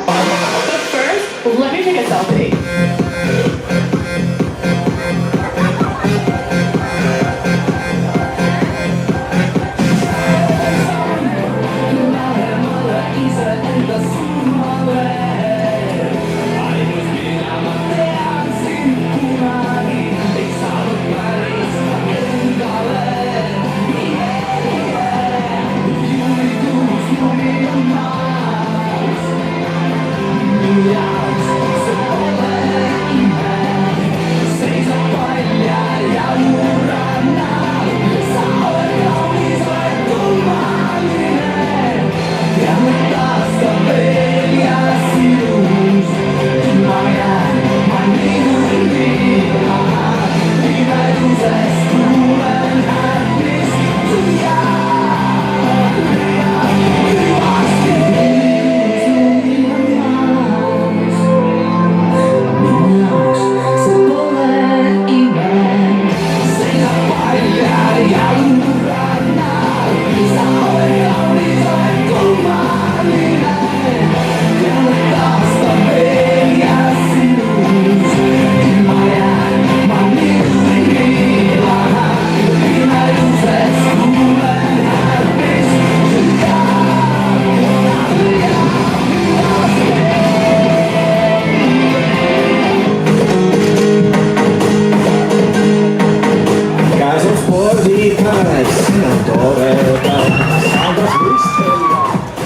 But first, let me take a selfie.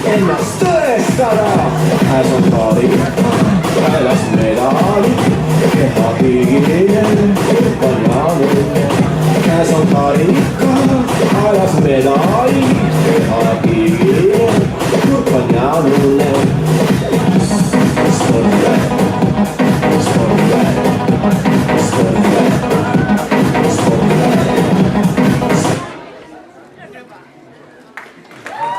Ennast tõestada, käes on paari, käelas medali, kehakiigile, on jaanuline. Käes on paari, käelas medali, kehakiigile, on jaanuline.